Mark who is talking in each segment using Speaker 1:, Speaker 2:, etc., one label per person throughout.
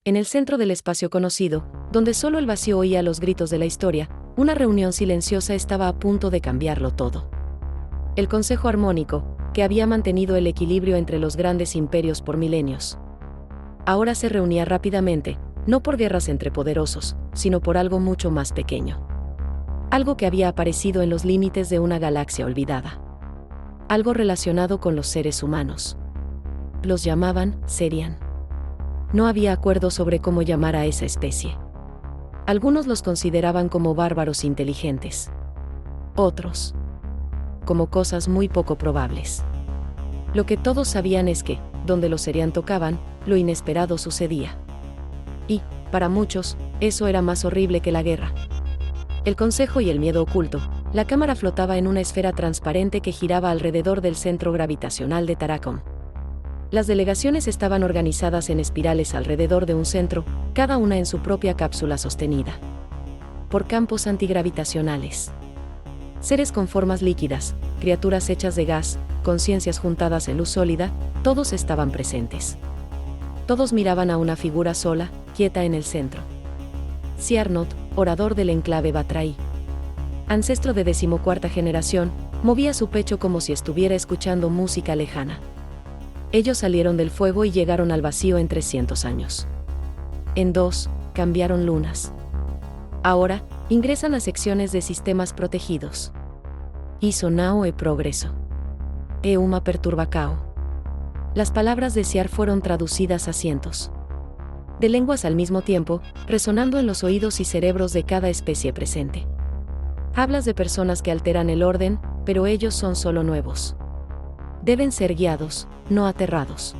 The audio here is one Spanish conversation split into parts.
Speaker 1: En el centro del espacio conocido, donde solo el vacío oía los gritos de la historia, una reunión silenciosa estaba a punto de cambiarlo todo. El Consejo Armónico, que había mantenido el equilibrio entre los grandes imperios por milenios, ahora se reunía rápidamente, no por guerras entre poderosos, sino por algo mucho más pequeño. Algo que había aparecido en los límites de una galaxia olvidada. Algo relacionado con los seres humanos. Los llamaban Serian. No había acuerdo sobre cómo llamar a esa especie. Algunos los consideraban como bárbaros inteligentes. Otros, como cosas muy poco probables. Lo que todos sabían es que, donde los Serian tocaban, lo inesperado sucedía. Y, para muchos, eso era más horrible que la guerra. El Consejo y el miedo oculto. La cámara flotaba en una esfera transparente que giraba alrededor del centro gravitacional de Tarakom. Las delegaciones estaban organizadas en espirales alrededor de un centro, cada una en su propia cápsula sostenida por campos antigravitacionales. Seres con formas líquidas, criaturas hechas de gas, conciencias juntadas en luz sólida, todos estaban presentes. Todos miraban a una figura sola, quieta en el centro. Ciarnot, orador del enclave Batraí, ancestro de 14ª generación, movía su pecho como si estuviera escuchando música lejana. Ellos salieron del fuego y llegaron al vacío en 300 años. En 2, cambiaron lunas. Ahora, ingresan a secciones de sistemas protegidos. Isonao e progreso. Euma perturbacao. Las palabras de Ciar fueron traducidas a cientos de lenguas al mismo tiempo, resonando en los oídos y cerebros de cada especie presente. Hablas de personas que alteran el orden, pero ellos son solo nuevos. Deben ser guiados, no aterrados.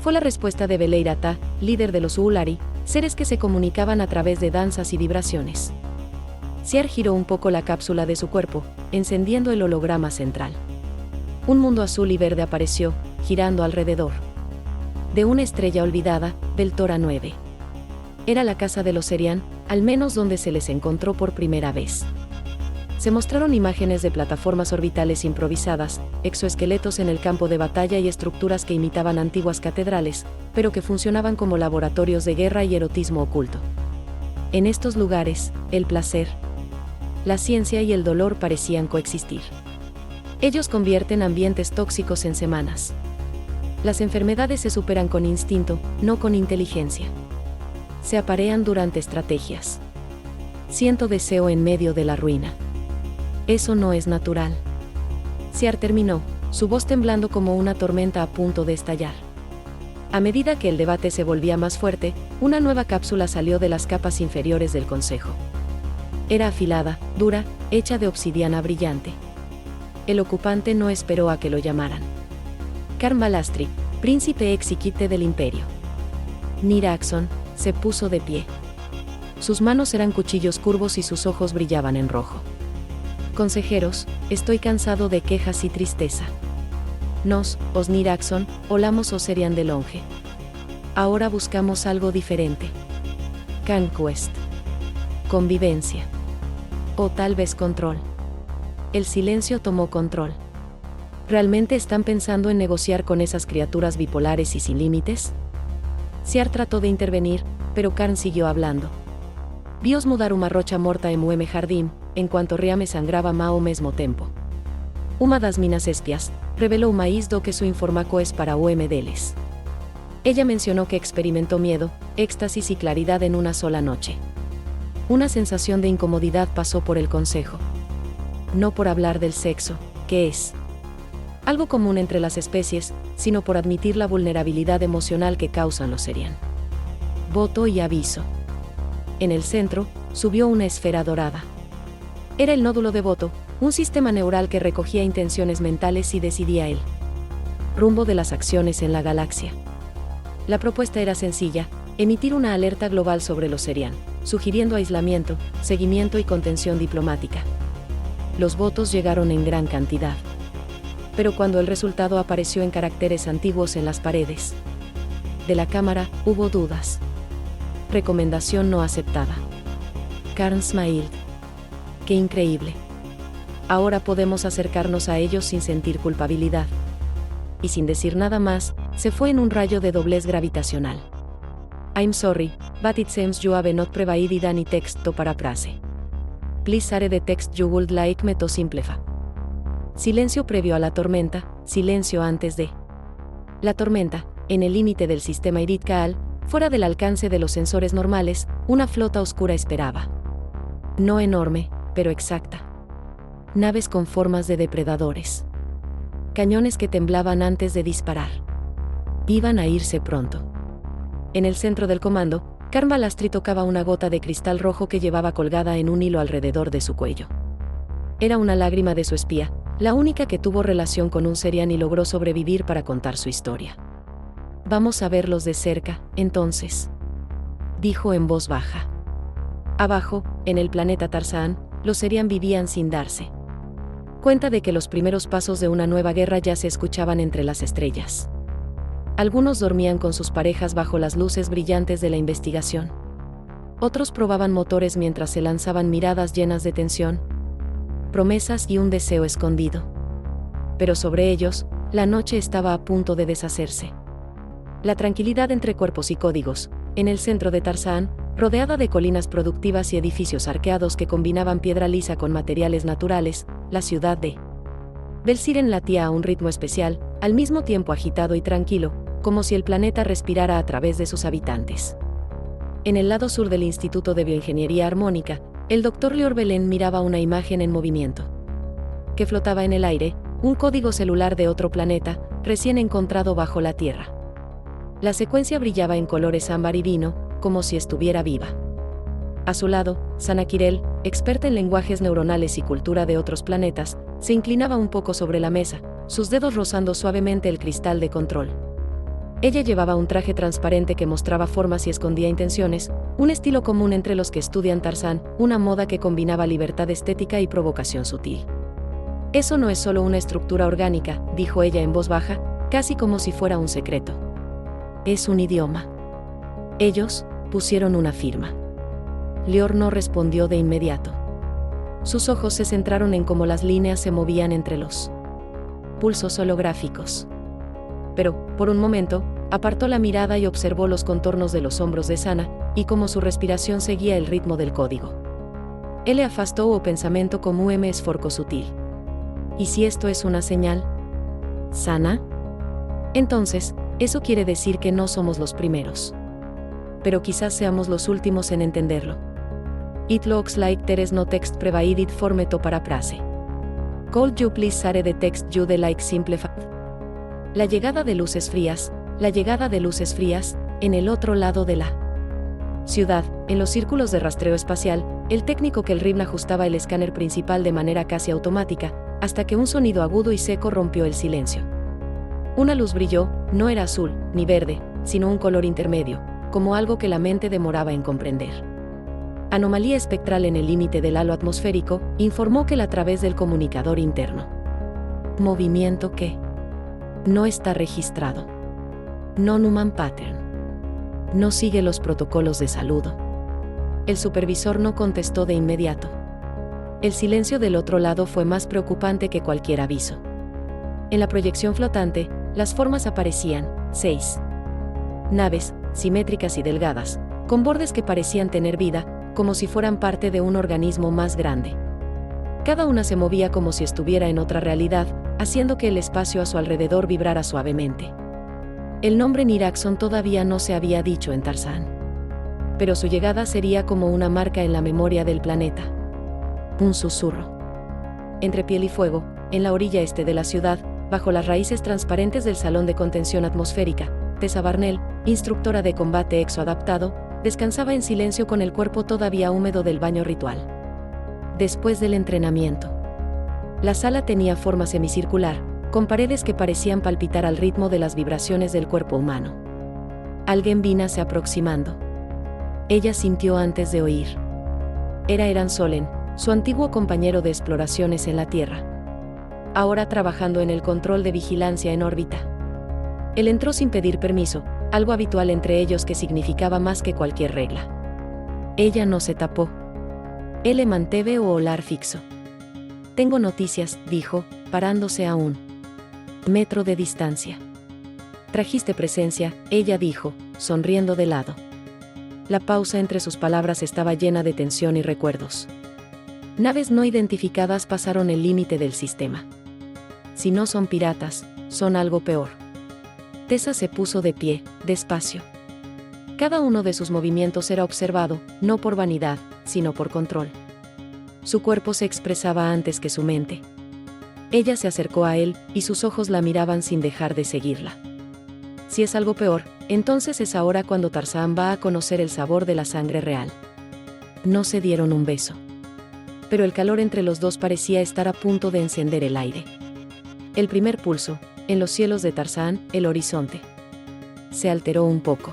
Speaker 1: Fue la respuesta de Beleirata, líder de los Uulari, seres que se comunicaban a través de danzas y vibraciones. Ciar giró un poco la cápsula de su cuerpo, encendiendo el holograma central. Un mundo azul y verde apareció, girando alrededor de una estrella olvidada, Beltora 9. Era la casa de los Serian, al menos donde se les encontró por primera vez. Se mostraron imágenes de plataformas orbitales improvisadas, exoesqueletos en el campo de batalla y estructuras que imitaban antiguas catedrales, pero que funcionaban como laboratorios de guerra y erotismo oculto. En estos lugares, el placer, la ciencia y el dolor parecían coexistir. Ellos convierten ambientes tóxicos en semanas. Las enfermedades se superan con instinto, no con inteligencia. Se aparean durante estrategias. Siento deseo en medio de la ruina. Eso no es natural. Ciar terminó, su voz temblando como una tormenta a punto de estallar. A medida que el debate se volvía más fuerte, una nueva cápsula salió de las capas inferiores del Consejo. Era afilada, dura, hecha de obsidiana brillante. El ocupante no esperó a que lo llamaran. Karn Balastri, príncipe exiquite del imperio. Niraxon, se puso de pie. Sus manos eran cuchillos curvos y sus ojos brillaban en rojo. Consejeros, estoy cansado de quejas y tristeza. Nos, os Niraxon, olamos os Serian de longe. Ahora buscamos algo diferente. Conquest. Convivencia. O tal vez control. El silencio tomó control. ¿Realmente están pensando en negociar con esas criaturas bipolares y sin límites? Ciar trató de intervenir, pero Karn siguió hablando. Vios mudar uma rocha morta en mueme jardim, en cuanto riame sangraba ma ao mesmo tempo. Uma das minas espias, reveló uma isdo que su informaco es para UM deles. Ella mencionó que experimentó miedo, éxtasis y claridad en una sola noche. Una sensación de incomodidad pasó por el consejo. No por hablar del sexo, que es algo común entre las especies, sino por admitir la vulnerabilidad emocional que causan los Serian. Voto y aviso. En el centro, subió una esfera dorada. Era el nódulo de voto, un sistema neural que recogía intenciones mentales y decidía el rumbo de las acciones en la galaxia. La propuesta era sencilla, emitir una alerta global sobre los Serian, sugiriendo aislamiento, seguimiento y contención diplomática. Los votos llegaron en gran cantidad. Pero cuando el resultado apareció en caracteres antiguos en las paredes de la cámara, hubo dudas. Recomendación no aceptada. Karn smiled. ¡Qué increíble! Ahora podemos acercarnos a ellos sin sentir culpabilidad. Y sin decir nada más, se fue en un rayo de doblez gravitacional. I'm sorry, but it seems you have not provided any text to paraphrase. Please share the text you would like me to simplify. Silencio previo a la tormenta, silencio antes de. La tormenta, en el límite del sistema Iritkaal, fuera del alcance de los sensores normales, una flota oscura esperaba. No enorme, pero exacta. Naves con formas de depredadores. Cañones que temblaban antes de disparar. Iban a irse pronto. En el centro del comando, Karm Balastri tocaba una gota de cristal rojo que llevaba colgada en un hilo alrededor de su cuello. Era una lágrima de su espía, la única que tuvo relación con un Serian y logró sobrevivir para contar su historia. Vamos a verlos de cerca, entonces, dijo en voz baja. Abajo, en el planeta Tarzán, los Serian vivían sin darse cuenta de que los primeros pasos de una nueva guerra ya se escuchaban entre las estrellas. Algunos dormían con sus parejas bajo las luces brillantes de la investigación. Otros probaban motores mientras se lanzaban miradas llenas de tensión, promesas y un deseo escondido. Pero sobre ellos, la noche estaba a punto de deshacerse. La tranquilidad entre cuerpos y códigos, en el centro de Tarzán, rodeada de colinas productivas y edificios arqueados que combinaban piedra lisa con materiales naturales, la ciudad de Belsiren latía a un ritmo especial, al mismo tiempo agitado y tranquilo, como si el planeta respirara a través de sus habitantes. En el lado sur del Instituto de Bioingeniería Armónica, el Dr. Lior Belén miraba una imagen en movimiento que flotaba en el aire, un código celular de otro planeta, recién encontrado bajo la Tierra. La secuencia brillaba en colores ámbar y vino, como si estuviera viva. A su lado, Sana Kirel, experta en lenguajes neuronales y cultura de otros planetas, se inclinaba un poco sobre la mesa, sus dedos rozando suavemente el cristal de control. Ella llevaba un traje transparente que mostraba formas y escondía intenciones, un estilo común entre los que estudian Tarzán, una moda que combinaba libertad estética y provocación sutil. Eso no es solo una estructura orgánica, dijo ella en voz baja, casi como si fuera un secreto. Es un idioma. Ellos pusieron una firma. Lior no respondió de inmediato. Sus ojos se centraron en cómo las líneas se movían entre los pulsos holográficos. Pero, por un momento, apartó la mirada y observó los contornos de los hombros de Sana, y cómo su respiración seguía el ritmo del código. Él afastó o pensamiento como un esforco sutil. ¿Y si esto es una señal? ¿Sana? Entonces, eso quiere decir que no somos los primeros. Pero quizás seamos los últimos en entenderlo. It looks like there is no text provided for me to paraphrase. Could you please share the text you would like simplified? La llegada de luces frías, en el otro lado de la ciudad, en los círculos de rastreo espacial, el técnico Kelrim ajustaba el escáner principal de manera casi automática, hasta que un sonido agudo y seco rompió el silencio. Una luz brilló, no era azul, ni verde, sino un color intermedio, como algo que la mente demoraba en comprender. Anomalía espectral en el límite del halo atmosférico, informó Kel a través del comunicador interno. Movimiento que no está registrado. Non-human pattern. No sigue los protocolos de saludo. El supervisor no contestó de inmediato. El silencio del otro lado fue más preocupante que cualquier aviso. En la proyección flotante, las formas aparecían, 6 naves, simétricas y delgadas, con bordes que parecían tener vida, como si fueran parte de un organismo más grande. Cada una se movía como si estuviera en otra realidad, haciendo que el espacio a su alrededor vibrara suavemente. El nombre Niraxon todavía no se había dicho en Tarzán. Pero su llegada sería como una marca en la memoria del planeta. Un susurro. Entre piel y fuego, en la orilla este de la ciudad, bajo las raíces transparentes del salón de contención atmosférica, Tessa Barnell, instructora de combate exoadaptado, descansaba en silencio con el cuerpo todavía húmedo del baño ritual. Después del entrenamiento. La sala tenía forma semicircular, con paredes que parecían palpitar al ritmo de las vibraciones del cuerpo humano. Alguien vínase aproximando. Ella sintió antes de oír. Era Eran Solen, su antiguo compañero de exploraciones en la Tierra. Ahora trabajando en el control de vigilancia en órbita. Él entró sin pedir permiso, algo habitual entre ellos que significaba más que cualquier regla. Ella no se tapó. Él le mantuvo olar fixo. Tengo noticias, dijo, parándose a un metro de distancia. Trajiste presencia, ella dijo, sonriendo de lado. La pausa entre sus palabras estaba llena de tensión y recuerdos. Naves no identificadas pasaron el límite del sistema. Si no son piratas, son algo peor. Tessa se puso de pie, despacio. Cada uno de sus movimientos era observado, no por vanidad, sino por control. Su cuerpo se expresaba antes que su mente. Ella se acercó a él, y sus ojos la miraban sin dejar de seguirla. Si es algo peor, entonces es ahora cuando Tarzán va a conocer el sabor de la sangre real. No se dieron un beso. Pero el calor entre los dos parecía estar a punto de encender el aire. El primer pulso, en los cielos de Tarzán, el horizonte. Se alteró un poco.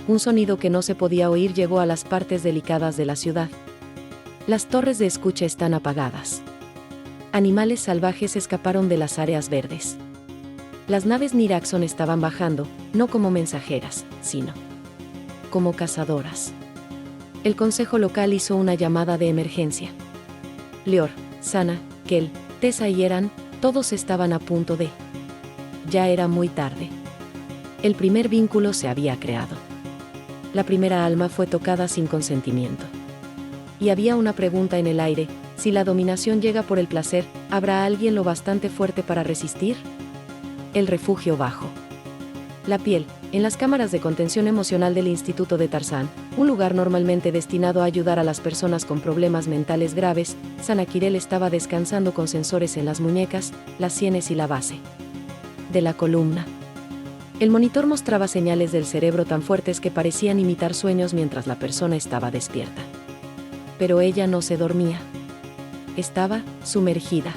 Speaker 1: Un sonido que no se podía oír llegó a las partes delicadas de la ciudad. Las torres de escucha están apagadas. Animales salvajes escaparon de las áreas verdes. Las naves Niraxon estaban bajando, no como mensajeras, sino como cazadoras. El consejo local hizo una llamada de emergencia. Lior, Sana, Kel, Tessa y Eran, todos estaban a punto de... Ya era muy tarde. El primer vínculo se había creado. La primera alma fue tocada sin consentimiento. Y había una pregunta en el aire: si la dominación llega por el placer, ¿habrá alguien lo bastante fuerte para resistir? El refugio bajo. La piel, en las cámaras de contención emocional del Instituto de Tarzán, un lugar normalmente destinado a ayudar a las personas con problemas mentales graves, Sana Kirel estaba descansando con sensores en las muñecas, las sienes y la base de la columna. El monitor mostraba señales del cerebro tan fuertes que parecían imitar sueños mientras la persona estaba despierta. Pero ella no se dormía. Estaba sumergida.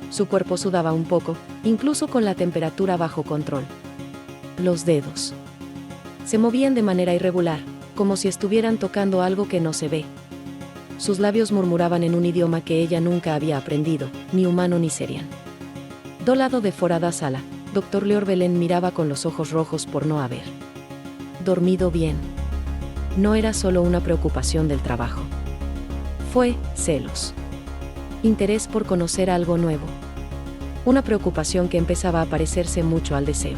Speaker 1: Su cuerpo sudaba un poco, incluso con la temperatura bajo control. Los dedos se movían de manera irregular, como si estuvieran tocando algo que no se ve. Sus labios murmuraban en un idioma que ella nunca había aprendido, ni humano ni serian. Do lado de forada sala, Dr. Lior Belén miraba con los ojos rojos por no haber dormido bien. No era solo una preocupación del trabajo. Fue celos. Interés por conocer algo nuevo. Una preocupación que empezaba a parecerse mucho al deseo.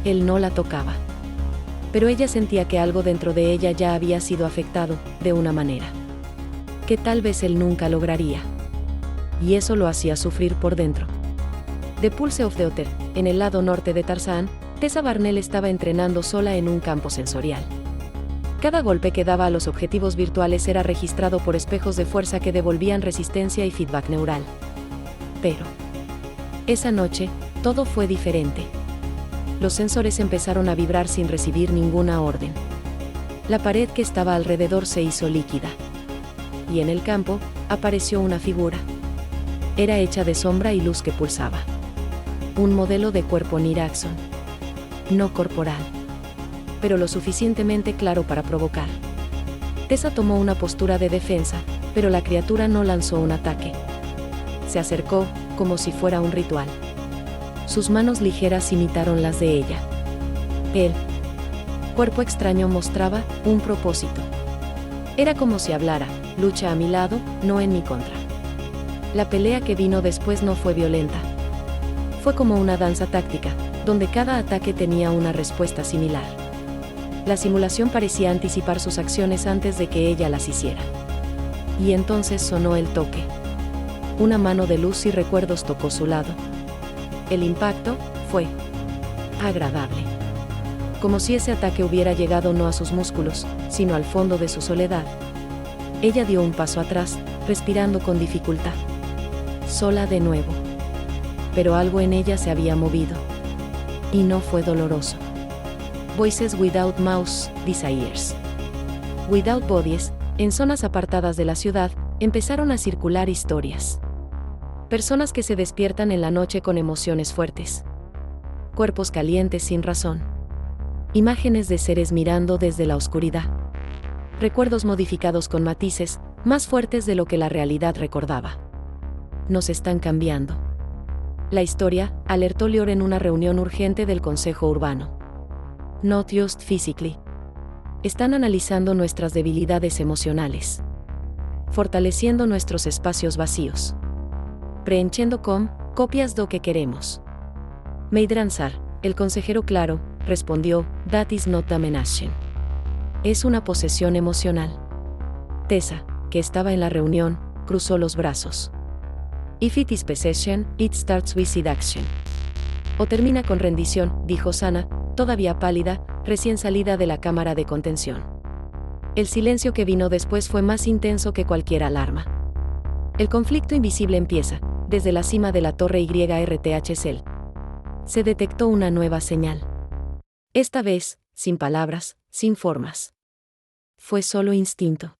Speaker 1: Él no la tocaba. Pero ella sentía que algo dentro de ella ya había sido afectado, de una manera que tal vez él nunca lograría. Y eso lo hacía sufrir por dentro. The Pulse of the Otter, en el lado norte de Tarzán, Tessa Barnell estaba entrenando sola en un campo sensorial. Cada golpe que daba a los objetivos virtuales era registrado por espejos de fuerza que devolvían resistencia y feedback neural. Pero esa noche, todo fue diferente. Los sensores empezaron a vibrar sin recibir ninguna orden. La pared que estaba alrededor se hizo líquida. Y en el campo, apareció una figura. Era hecha de sombra y luz que pulsaba. Un modelo de cuerpo Niraxon. No corporal. Pero lo suficientemente claro para provocar. Tessa tomó una postura de defensa, pero la criatura no lanzó un ataque. Se acercó, como si fuera un ritual. Sus manos ligeras imitaron las de ella. El cuerpo extraño mostraba un propósito. Era como si hablara: lucha a mi lado, no en mi contra. La pelea que vino después no fue violenta. Fue como una danza táctica, donde cada ataque tenía una respuesta similar. La simulación parecía anticipar sus acciones antes de que ella las hiciera. Y entonces sonó el toque. Una mano de luz y recuerdos tocó su lado. El impacto fue agradable. Como si ese ataque hubiera llegado no a sus músculos, sino al fondo de su soledad. Ella dio un paso atrás, respirando con dificultad. Sola de nuevo. Pero algo en ella se había movido. Y no fue doloroso. Voices without mouths, desires. Without bodies, en zonas apartadas de la ciudad, empezaron a circular historias. Personas que se despiertan en la noche con emociones fuertes. Cuerpos calientes sin razón. Imágenes de seres mirando desde la oscuridad. Recuerdos modificados con matices, más fuertes de lo que la realidad recordaba. Nos están cambiando. La historia, alertó Lior en una reunión urgente del Consejo Urbano. Not just physically. Están analizando nuestras debilidades emocionales. Fortaleciendo nuestros espacios vacíos. Preenchendo con copias do que queremos. Meidransar, el consejero claro, respondió: That is not damnation. Es una posesión emocional. Tessa, que estaba en la reunión, cruzó los brazos. If it is possession, it starts with seduction. O termina con rendición, dijo Sana, todavía pálida, recién salida de la cámara de contención. El silencio que vino después fue más intenso que cualquier alarma. El conflicto invisible empieza, desde la cima de la torre YRTH-Cell. Se detectó una nueva señal. Esta vez, sin palabras, sin formas. Fue solo instinto.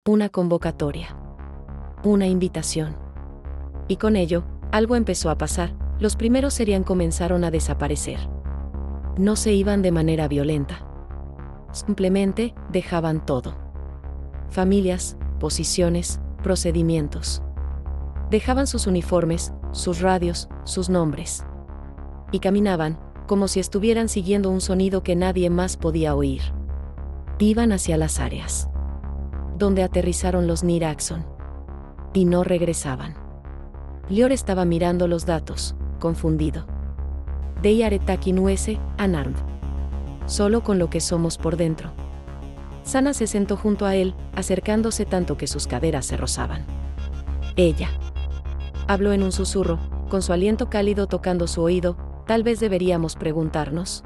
Speaker 1: Una convocatoria. Una invitación. Y con ello, algo empezó a pasar, los primeros Serian comenzaron a desaparecer. No se iban de manera violenta. Simplemente, dejaban todo. Familias, posiciones, procedimientos. Dejaban sus uniformes, sus radios, sus nombres. Y caminaban, como si estuvieran siguiendo un sonido que nadie más podía oír. Iban hacia las áreas donde aterrizaron los Niraxon. Y no regresaban. Lior estaba mirando los datos, confundido. Deyaretaki nuese, unarmed. Solo con lo que somos por dentro. Sana se sentó junto a él, acercándose tanto que sus caderas se rozaban. Ella habló en un susurro, con su aliento cálido tocando su oído. Tal vez deberíamos preguntarnos.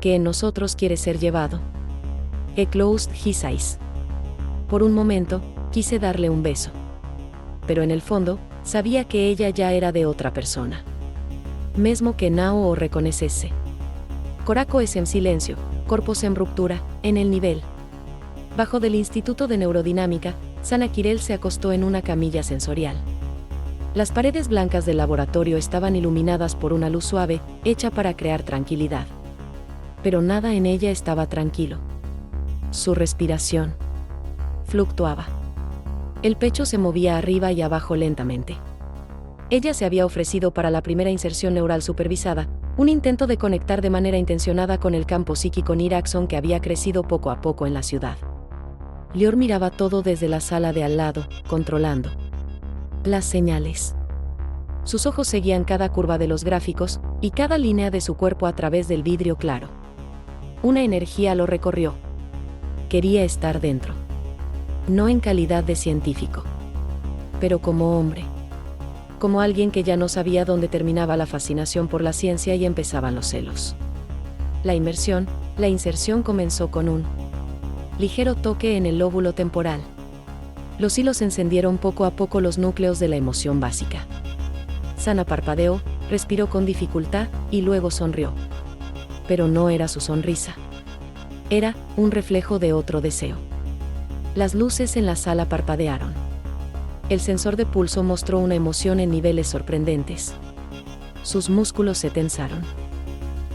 Speaker 1: ¿Qué en nosotros quiere ser llevado? He closed his eyes. Por un momento, quise darle un beso. Pero en el fondo, sabía que ella ya era de otra persona. Mesmo que Nao o reconecese. Coraco es en silencio, corpos en ruptura, en el nivel. Bajo del Instituto de Neurodinámica, Sana Kirel se acostó en una camilla sensorial. Las paredes blancas del laboratorio estaban iluminadas por una luz suave, hecha para crear tranquilidad. Pero nada en ella estaba tranquilo. Su respiración fluctuaba. El pecho se movía arriba y abajo lentamente. Ella se había ofrecido para la primera inserción neural supervisada, un intento de conectar de manera intencionada con el campo psíquico Niraxon que había crecido poco a poco en la ciudad. Lior miraba todo desde la sala de al lado, controlando las señales. Sus ojos seguían cada curva de los gráficos, y cada línea de su cuerpo a través del vidrio claro. Una energía lo recorrió. Quería estar dentro. No en calidad de científico, pero como hombre. Como alguien que ya no sabía dónde terminaba la fascinación por la ciencia y empezaban los celos. La inserción comenzó con un ligero toque en el lóbulo temporal. Los hilos encendieron poco a poco los núcleos de la emoción básica. Sana parpadeó, respiró con dificultad y luego sonrió. Pero no era su sonrisa. Era un reflejo de otro deseo. Las luces en la sala parpadearon. El sensor de pulso mostró una emoción en niveles sorprendentes. Sus músculos se tensaron.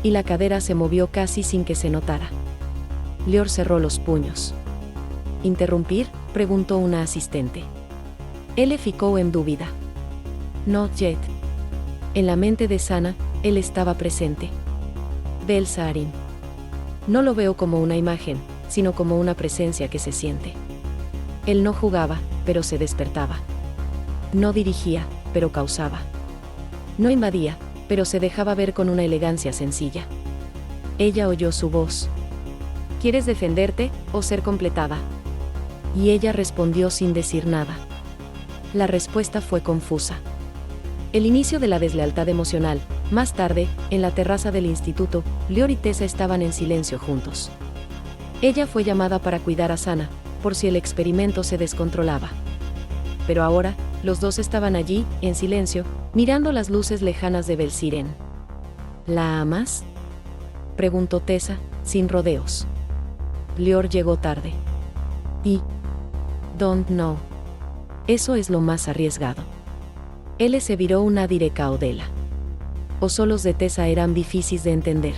Speaker 1: Y la cadera se movió casi sin que se notara. Lior cerró los puños. ¿Interrumpir?, preguntó una asistente. Él ficó en dúvida. Not yet. En la mente de Sana, él estaba presente. Belsarin. No lo veo como una imagen, sino como una presencia que se siente. Él no jugaba, pero se despertaba. No dirigía, pero causaba. No invadía, pero se dejaba ver con una elegancia sencilla. Ella oyó su voz. ¿Quieres defenderte o ser completada? Y ella respondió sin decir nada. La respuesta fue confusa. El inicio de la deslealtad emocional. Más tarde, en la terraza del instituto, Lior y Tessa estaban en silencio juntos. Ella fue llamada para cuidar a Sana, por si el experimento se descontrolaba. Pero ahora, los dos estaban allí, en silencio, mirando las luces lejanas de Belsiren. ¿La amas?, preguntó Tessa, sin rodeos. Lior llegó tarde. Y don't know. Eso es lo más arriesgado. Él se viró una directa odela. O solos de Tessa eran difíciles de entender.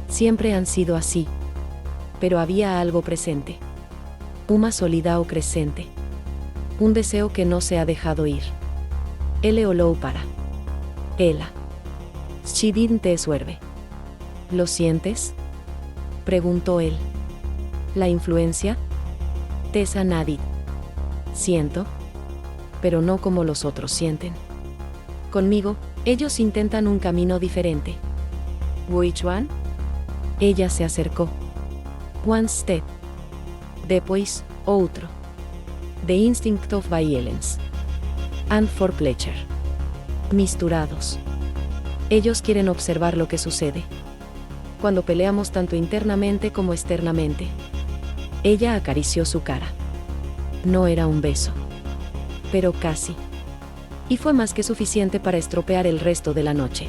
Speaker 1: Siempre han sido así. Pero había algo presente. Una solidao crescente. Un deseo que no se ha dejado ir. Él olou para. Ella. Shidin te suerve. ¿Lo sientes?, preguntó él. ¿La influencia? Tessa nadie. Siento. Pero no como los otros sienten. Conmigo, ellos intentan un camino diferente. ¿Which one? Ella se acercó. One step. Depois, outro. The instinct of violence. And for pleasure. Misturados. Ellos quieren observar lo que sucede. Cuando peleamos tanto internamente como externamente. Ella acarició su cara. No era un beso. Pero casi. Y fue más que suficiente para estropear el resto de la noche.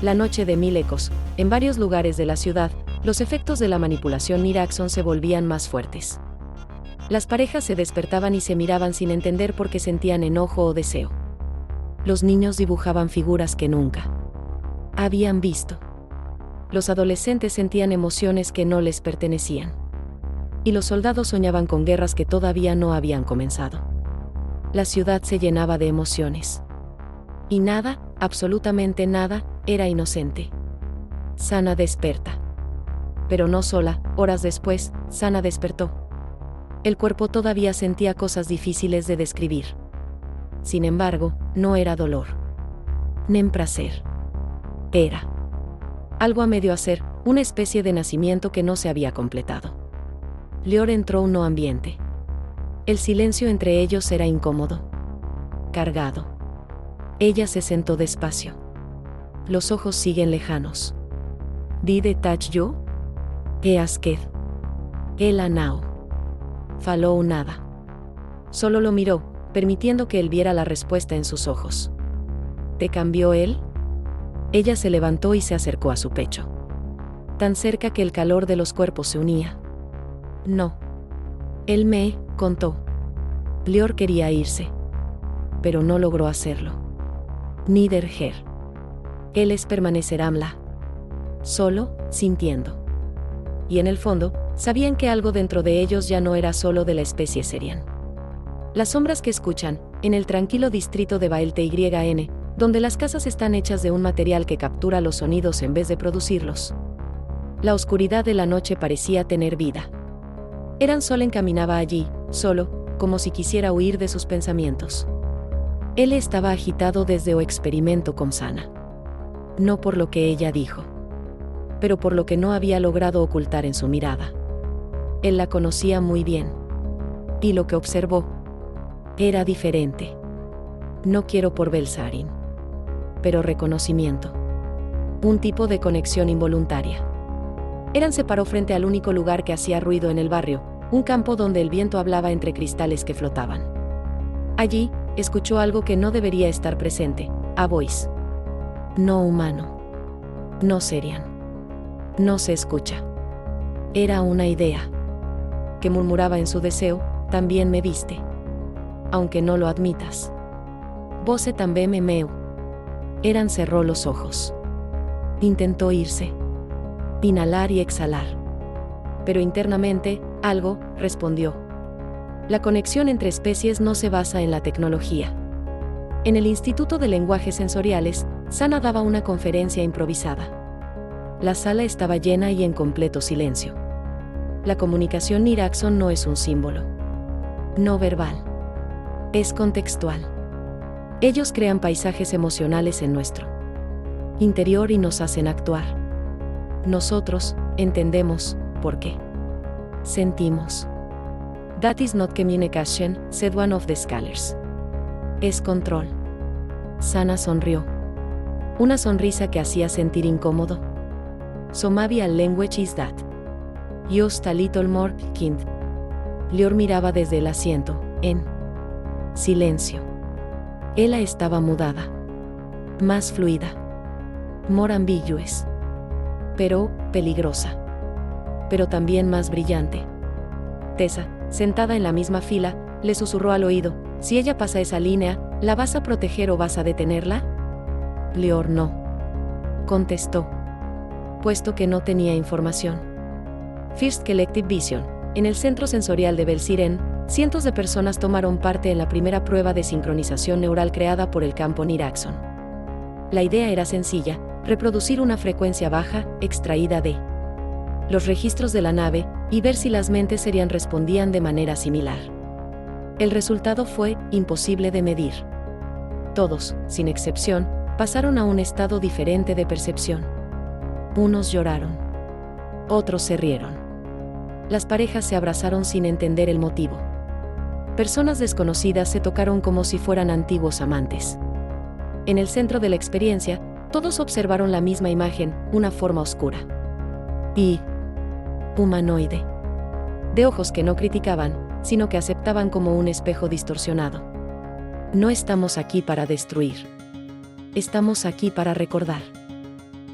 Speaker 1: La noche de 1000 ecos. En varios lugares de la ciudad, los efectos de la manipulación Niraxon se volvían más fuertes. Las parejas se despertaban y se miraban sin entender por qué sentían enojo o deseo. Los niños dibujaban figuras que nunca habían visto. Los adolescentes sentían emociones que no les pertenecían. Y los soldados soñaban con guerras que todavía no habían comenzado. La ciudad se llenaba de emociones. Y nada, absolutamente nada, era inocente. Sana desperta. Pero no sola, horas después, Sana despertó. El cuerpo todavía sentía cosas difíciles de describir. Sin embargo, no era dolor. Ni placer. Era algo a medio hacer, una especie de nacimiento que no se había completado. Lior entró un nuevo ambiente. El silencio entre ellos era incómodo. Cargado. Ella se sentó despacio. Los ojos siguen lejanos. Did it touch you? ¿Qué asked? Ella now. Faló nada. Solo lo miró, permitiendo que él viera la respuesta en sus ojos. ¿Te cambió él? Ella se levantó y se acercó a su pecho. Tan cerca que el calor de los cuerpos se unía. No. Él me contó. Lior quería irse. Pero no logró hacerlo. Neither her. Él permanecerá solo, sintiendo. Y en el fondo, sabían que algo dentro de ellos ya no era solo de la especie Serian. Las sombras que escuchan, en el tranquilo distrito de Bael Tyn, donde las casas están hechas de un material que captura los sonidos en vez de producirlos. La oscuridad de la noche parecía tener vida. Eran Sol encaminaba allí, solo, como si quisiera huir de sus pensamientos. Él estaba agitado desde o experimento con Sana. No por lo que ella dijo, pero por lo que no había logrado ocultar en su mirada. Él la conocía muy bien. Y lo que observó era diferente. No quiero por Belsarin, pero reconocimiento. Un tipo de conexión involuntaria. Eran se paró frente al único lugar que hacía ruido en el barrio, un campo donde el viento hablaba entre cristales que flotaban. Allí, escuchó algo que no debería estar presente, a voice. No humano. No Serian. No se escucha. Era una idea. Que murmuraba en su deseo, también me viste. Aunque no lo admitas. Vose también me meu. Eran cerró los ojos. Intentó irse. Inhalar y exhalar. Pero internamente, algo, respondió. La conexión entre especies no se basa en la tecnología. En el Instituto de Lenguajes Sensoriales, Sana daba una conferencia improvisada. La sala estaba llena y en completo silencio. La comunicación Niraxon no es un símbolo. No verbal. Es contextual. Ellos crean paisajes emocionales en nuestro interior y nos hacen actuar. Nosotros entendemos por qué. Sentimos. That is not communication, said one of the scholars. Es control. Sana sonrió. Una sonrisa que hacía sentir incómodo. So maybe a language is that. Just a little more, kind. Lior miraba desde el asiento, en silencio. Ella estaba mudada. Más fluida. More ambiguous. Pero peligrosa. Pero también más brillante. Tessa, sentada en la misma fila, le susurró al oído, si ella pasa esa línea, ¿la vas a proteger o vas a detenerla? Lior no. Contestó. Puesto que no tenía información. First Collective Vision. En el centro sensorial de Belsiren, cientos de personas tomaron parte en la primera prueba de sincronización neural creada por el campo Niraxon. La idea era sencilla, reproducir una frecuencia baja, extraída de los registros de la nave, y ver si las mentes Serian respondían de manera similar. El resultado fue imposible de medir. Todos, sin excepción, pasaron a un estado diferente de percepción. Unos lloraron. Otros se rieron. Las parejas se abrazaron sin entender el motivo. Personas desconocidas se tocaron como si fueran antiguos amantes. En el centro de la experiencia, todos observaron la misma imagen, una forma oscura y humanoide, de ojos que no criticaban, sino que aceptaban como un espejo distorsionado. No estamos aquí para destruir. Estamos aquí para recordar.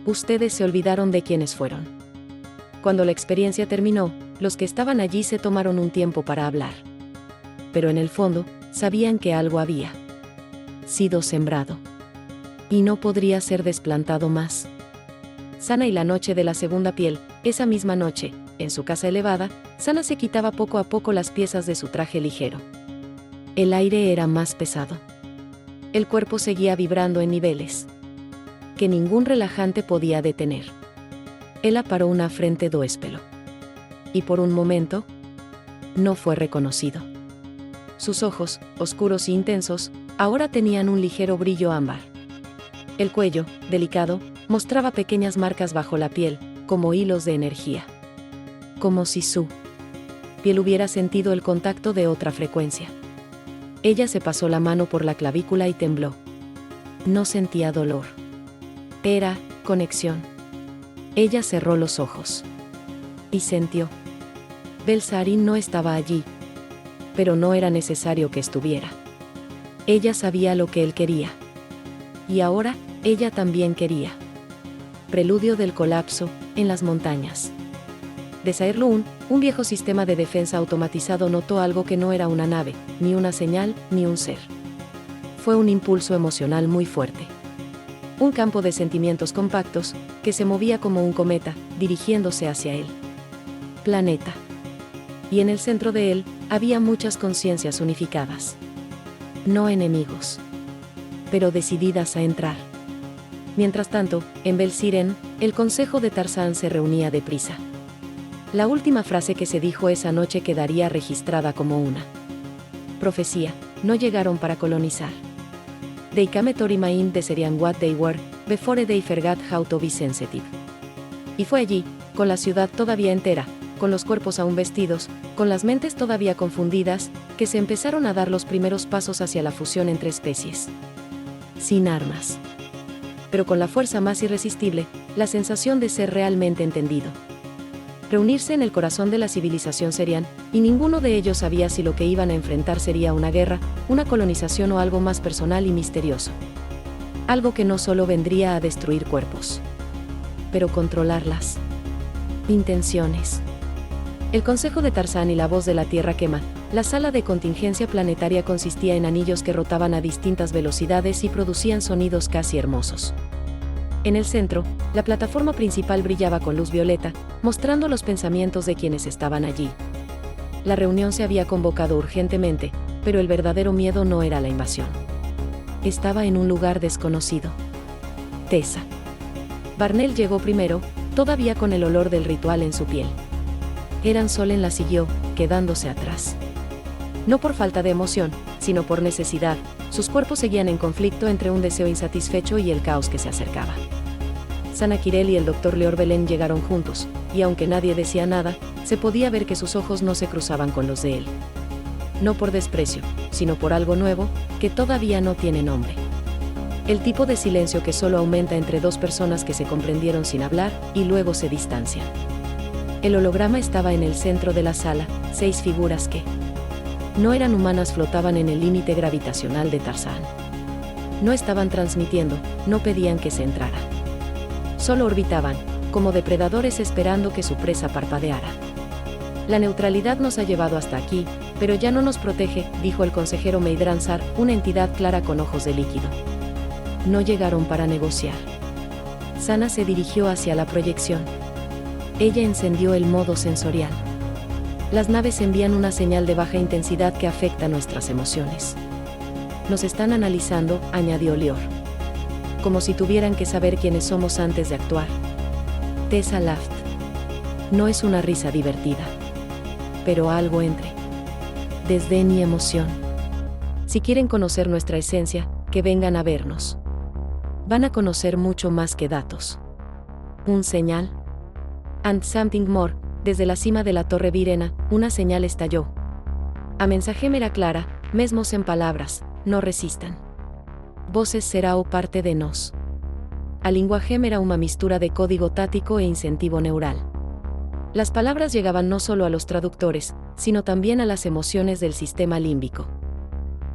Speaker 1: Ustedes se olvidaron de quiénes fueron. Cuando la experiencia terminó, los que estaban allí se tomaron un tiempo para hablar. Pero en el fondo, sabían que algo había sido sembrado. Y no podría ser desplantado más. Sana y la noche de la segunda piel, esa misma noche, en su casa elevada, Sana se quitaba poco a poco las piezas de su traje ligero. El aire era más pesado. El cuerpo seguía vibrando en niveles que ningún relajante podía detener. Ella paró una frente doéspelo. Y por un momento, no fue reconocido. Sus ojos, oscuros e intensos, ahora tenían un ligero brillo ámbar. El cuello, delicado, mostraba pequeñas marcas bajo la piel, como hilos de energía. Como si su piel hubiera sentido el contacto de otra frecuencia. Ella se pasó la mano por la clavícula y tembló. No sentía dolor. Era conexión. Ella cerró los ojos. Y sintió. Belsarín no estaba allí. Pero no era necesario que estuviera. Ella sabía lo que él quería. Y ahora, ella también quería. Preludio del colapso, en las montañas. De Saarlund, un viejo sistema de defensa automatizado notó algo que no era una nave, ni una señal, ni un ser. Fue un impulso emocional muy fuerte. Un campo de sentimientos compactos, que se movía como un cometa, dirigiéndose hacia él. Planeta. Y en el centro de él, había muchas conciencias unificadas. No enemigos. Pero decididas a entrar. Mientras tanto, en Belsiren, el consejo de Tarzán se reunía deprisa. La última frase que se dijo esa noche quedaría registrada como una profecía. No llegaron para colonizar. They came to remind the Syrian what they were, before they forgot how to be sensitive. Y fue allí, con la ciudad todavía entera, con los cuerpos aún vestidos, con las mentes todavía confundidas, que se empezaron a dar los primeros pasos hacia la fusión entre especies. Sin armas. Pero con la fuerza más irresistible, la sensación de ser realmente entendido. Reunirse en el corazón de la civilización serian, y ninguno de ellos sabía si lo que iban a enfrentar sería una guerra, una colonización o algo más personal y misterioso. Algo que no solo vendría a destruir cuerpos, pero controlar las intenciones. El consejo de Tarzán y la voz de la Tierra quema. La sala de contingencia planetaria consistía en anillos que rotaban a distintas velocidades y producían sonidos casi hermosos. En el centro, la plataforma principal brillaba con luz violeta, mostrando los pensamientos de quienes estaban allí. La reunión se había convocado urgentemente, pero el verdadero miedo no era la invasión. Estaba en un lugar desconocido. Tessa. Barnell llegó primero, todavía con el olor del ritual en su piel. Eran Solen la siguió, quedándose atrás. No por falta de emoción, sino por necesidad, sus cuerpos seguían en conflicto entre un deseo insatisfecho y el caos que se acercaba. Sana Kirel y el Dr. Leor Belén llegaron juntos, y aunque nadie decía nada, se podía ver que sus ojos no se cruzaban con los de él. No por desprecio, sino por algo nuevo, que todavía no tiene nombre. El tipo de silencio que solo aumenta entre dos personas que se comprendieron sin hablar, y luego se distancian. El holograma estaba en el centro de la sala, 6 figuras que no eran humanas flotaban en el límite gravitacional de Tarzán. No estaban transmitiendo, no pedían que se entrara. Solo orbitaban, como depredadores esperando que su presa parpadeara. La neutralidad nos ha llevado hasta aquí, pero ya no nos protege, dijo el consejero Meidransar, una entidad clara con ojos de líquido. No llegaron para negociar. Sana se dirigió hacia la proyección. Ella encendió el modo sensorial. Las naves envían una señal de baja intensidad que afecta nuestras emociones. Nos están analizando, añadió Leor. Como si tuvieran que saber quiénes somos antes de actuar. Tessa laughed. No es una risa divertida. Pero algo entre desdén y emoción. Si quieren conocer nuestra esencia, que vengan a vernos. Van a conocer mucho más que datos. Un señal. And something more, desde la cima de la Torre Virena, una señal estalló. A mensaje era clara, mesmos en palabras, no resistan. Voces será o parte de nos. A linguaje era una mistura de código tático e incentivo neural. Las palabras llegaban no solo a los traductores, sino también a las emociones del sistema límbico.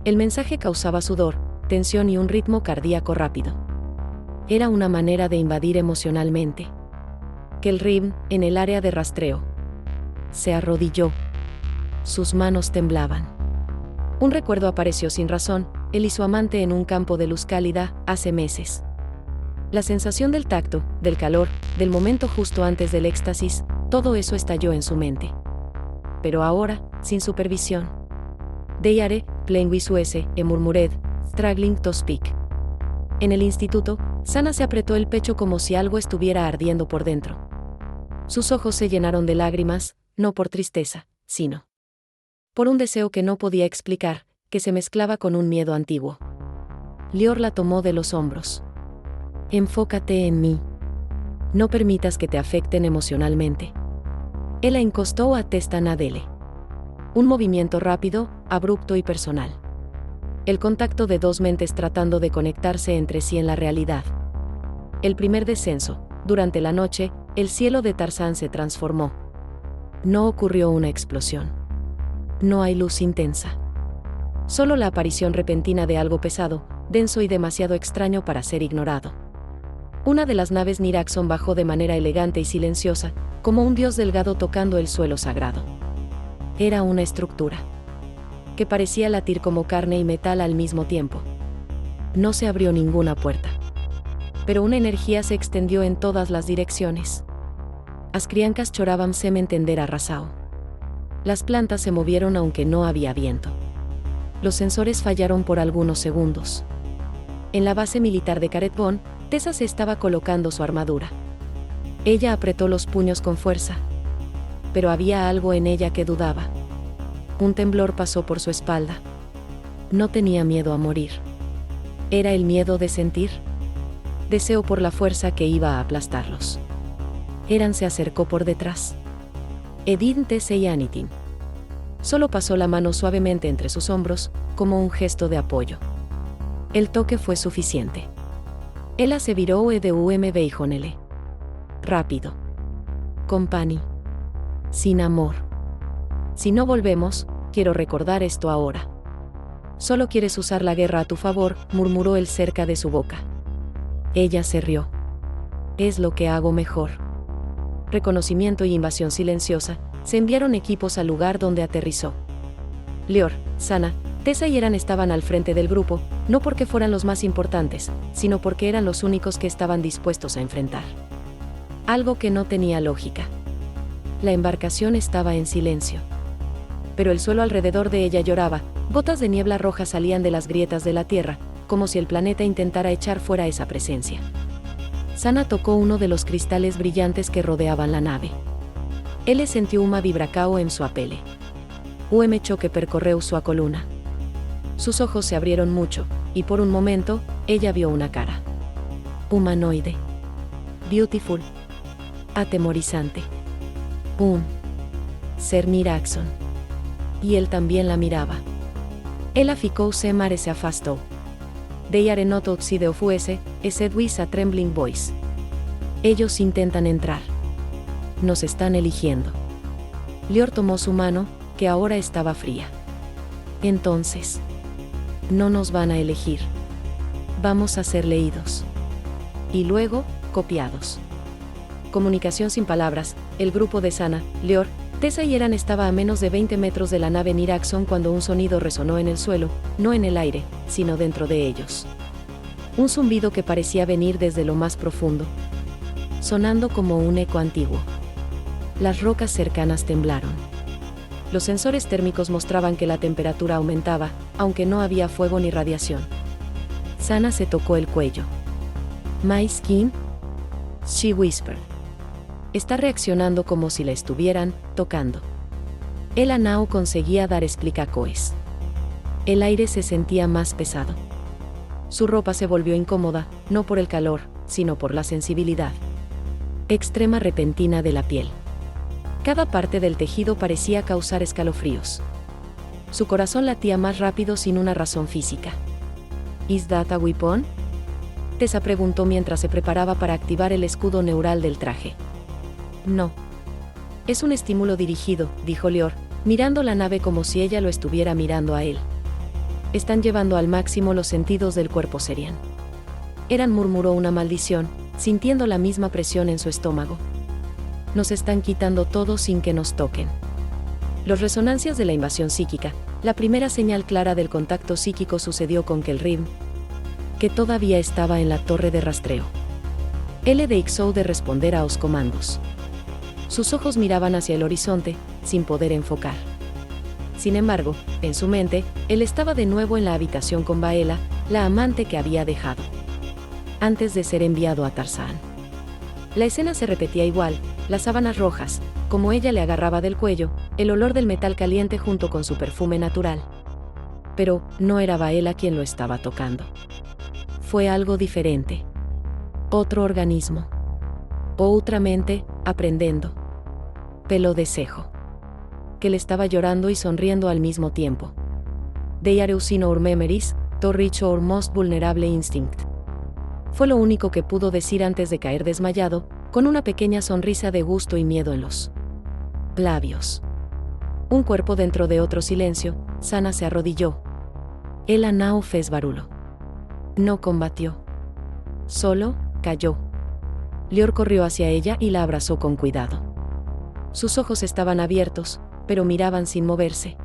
Speaker 1: El mensaje causaba sudor, tensión y un ritmo cardíaco rápido. Era una manera de invadir emocionalmente. Kelrim, en el área de rastreo, se arrodilló. Sus manos temblaban. Un recuerdo apareció sin razón, él y su amante en un campo de luz cálida, hace meses. La sensación del tacto, del calor, del momento justo antes del éxtasis, todo eso estalló en su mente. Pero ahora, sin supervisión. Deyare, playing with suese, e murmured, struggling to speak. En el instituto, Sana se apretó el pecho como si algo estuviera ardiendo por dentro. Sus ojos se llenaron de lágrimas, no por tristeza, sino por un deseo que no podía explicar, que se mezclaba con un miedo antiguo. Lior la tomó de los hombros. Enfócate en mí. No permitas que te afecten emocionalmente. Él la encostó a testa Nadele. Un movimiento rápido, abrupto y personal. El contacto de dos mentes tratando de conectarse entre sí en la realidad. El primer descenso. Durante la noche, el cielo de Tarzán se transformó. No ocurrió una explosión. No hay luz intensa. Solo la aparición repentina de algo pesado, denso y demasiado extraño para ser ignorado. Una de las naves Niraxon bajó de manera elegante y silenciosa, como un dios delgado tocando el suelo sagrado. Era una estructura que parecía latir como carne y metal al mismo tiempo. No se abrió ninguna puerta. Pero una energía se extendió en todas las direcciones. As criancas choraban semen tender arrasao. Las plantas se movieron aunque no había viento. Los sensores fallaron por algunos segundos. En la base militar de Caretbon, Tessa se estaba colocando su armadura. Ella apretó los puños con fuerza. Pero había algo en ella que dudaba. Un temblor pasó por su espalda. No tenía miedo a morir. Era el miedo de sentir. Deseo por la fuerza que iba a aplastarlos. Eran se acercó por detrás. Edin Tese y Anitin. Solo pasó la mano suavemente entre sus hombros, como un gesto de apoyo. El toque fue suficiente. Ella se viró de Beijonele. Rápido. Company. Sin amor. Si no volvemos, quiero recordar esto ahora. Solo quieres usar la guerra a tu favor, murmuró él cerca de su boca. Ella se rió. Es lo que hago mejor. Reconocimiento y invasión silenciosa, se enviaron equipos al lugar donde aterrizó. Lior, Sana, Tessa y Eran estaban al frente del grupo, no porque fueran los más importantes, sino porque eran los únicos que estaban dispuestos a enfrentar algo que no tenía lógica. La embarcación estaba en silencio. Pero el suelo alrededor de ella lloraba, gotas de niebla roja salían de las grietas de la tierra, como si el planeta intentara echar fuera esa presencia. Sana tocó uno de los cristales brillantes que rodeaban la nave. Él sintió una vibracao en su apele. Un choque percorreu su columna. Sus ojos se abrieron mucho, y por un momento, ella vio una cara. Humanoide. Beautiful. Atemorizante. Un ser Niraxon. Y él también la miraba. Ella ficou se mare se afastó. De arenoto si de fuese, esedwis a trembling voice. Ellos intentan entrar. Nos están eligiendo. Lior tomó su mano, que ahora estaba fría. Entonces, no nos van a elegir. Vamos a ser leídos. Y luego, copiados. Comunicación sin palabras, el grupo de Sana, Lior, Tessa y Eran estaba a menos de 20 metros de la nave Niraxon cuando un sonido resonó en el suelo, no en el aire, sino dentro de ellos. Un zumbido que parecía venir desde lo más profundo, sonando como un eco antiguo. Las rocas cercanas temblaron. Los sensores térmicos mostraban que la temperatura aumentaba, aunque no había fuego ni radiación. Sana se tocó el cuello. My skin? She whispered. Está reaccionando como si la estuvieran tocando. El Anao conseguía dar explicacoes. El aire se sentía más pesado. Su ropa se volvió incómoda, no por el calor, sino por la sensibilidad extrema repentina de la piel. Cada parte del tejido parecía causar escalofríos. Su corazón latía más rápido sin una razón física. ¿Is that a weapon?, Tessa preguntó mientras se preparaba para activar el escudo neural del traje. No. Es un estímulo dirigido, dijo Lior, mirando la nave como si ella lo estuviera mirando a él. Están llevando al máximo los sentidos del cuerpo Serian. Eran murmuró una maldición, sintiendo la misma presión en su estómago. Nos están quitando todo sin que nos toquen. Las resonancias de la invasión psíquica, la primera señal clara del contacto psíquico sucedió con Kelrim, que todavía estaba en la torre de rastreo. Él dejó de responder a los comandos. Sus ojos miraban hacia el horizonte, sin poder enfocar. Sin embargo, en su mente, él estaba de nuevo en la habitación con Baela, la amante que había dejado antes de ser enviado a Tarzán. La escena se repetía igual, las sábanas rojas, como ella le agarraba del cuello, el olor del metal caliente junto con su perfume natural. Pero no era Baela quien lo estaba tocando. Fue algo diferente. Otro organismo. Otra mente, aprendendo. Pelo de cejo. Que le estaba llorando y sonriendo al mismo tiempo. De Areusino ur memories, to reach our most vulnerable instinct. Fue lo único que pudo decir antes de caer desmayado, con una pequeña sonrisa de gusto y miedo en los labios. Un cuerpo dentro de otro silencio, Sana se arrodilló. Ella no fez barulo. No combatió. Solo cayó. Lior corrió hacia ella y la abrazó con cuidado. Sus ojos estaban abiertos, pero miraban sin moverse.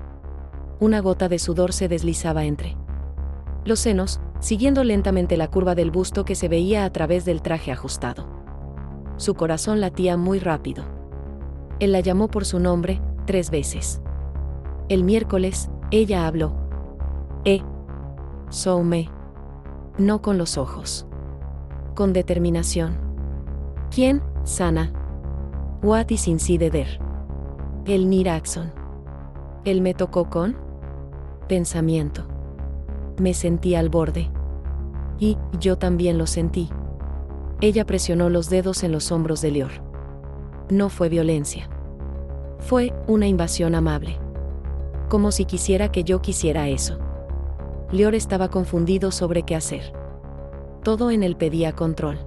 Speaker 1: Una gota de sudor se deslizaba entre los senos, siguiendo lentamente la curva del busto que se veía a través del traje ajustado. Su corazón latía muy rápido. Él la llamó por su nombre 3 veces. El miércoles, ella habló. Soume. No con los ojos. Con determinación. ¿Quién, Sana? What is inside there? El Niraxon. Él me tocó con pensamiento. Me sentí al borde. Y yo también lo sentí. Ella presionó los dedos en los hombros de Lior. No fue violencia. Fue una invasión amable. Como si quisiera que yo quisiera eso. Lior estaba confundido sobre qué hacer. Todo en él pedía control.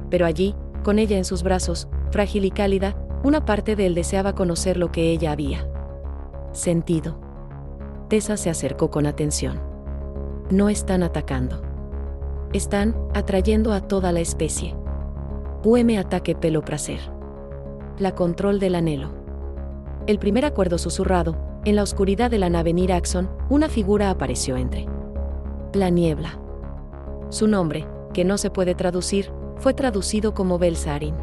Speaker 1: Pero allí, con ella en sus brazos, frágil y cálida, una parte de él deseaba conocer lo que ella había sentido. Tessa se acercó con atención. No están atacando. Están atrayendo a toda la especie. Ataque pelo placer. La control del anhelo. El primer acuerdo susurrado, en la oscuridad de la nave Niraxon, una figura apareció entre la niebla. Su nombre, que no se puede traducir, fue traducido como Belsarin.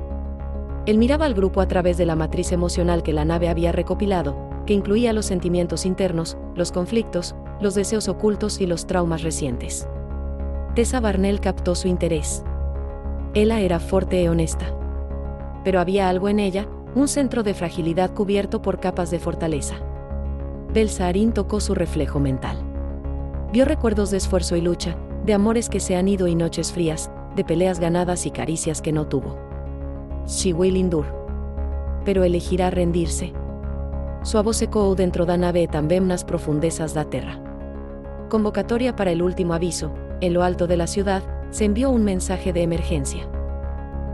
Speaker 1: Él miraba al grupo a través de la matriz emocional que la nave había recopilado, que incluía los sentimientos internos, los conflictos, los deseos ocultos y los traumas recientes. Tessa Barnell captó su interés. Ella era fuerte y honesta. Pero había algo en ella, un centro de fragilidad cubierto por capas de fortaleza. Belsarin tocó su reflejo mental. Vio recuerdos de esfuerzo y lucha, de amores que se han ido y noches frías, de peleas ganadas y caricias que no tuvo. She will endure. Pero elegirá rendirse. Su voz ecoó dentro da nave también nas profundezas da terra. Convocatoria para el último aviso. En lo alto de la ciudad, se envió un mensaje de emergencia.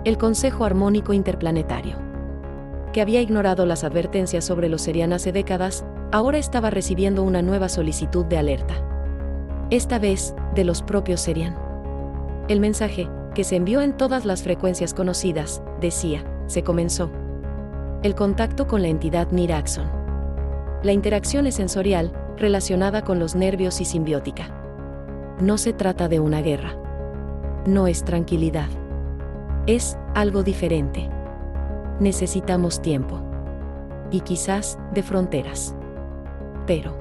Speaker 1: El Consejo Armónico Interplanetario, que había ignorado las advertencias sobre los Serian hace décadas, ahora estaba recibiendo una nueva solicitud de alerta. Esta vez, de los propios Serian. El mensaje, que se envió en todas las frecuencias conocidas, decía, se comenzó el contacto con la entidad Niraxon. La interacción es sensorial, relacionada con los nervios y simbiótica. No se trata de una guerra. No es tranquilidad. Es algo diferente. Necesitamos tiempo. Y quizás, de fronteras. Pero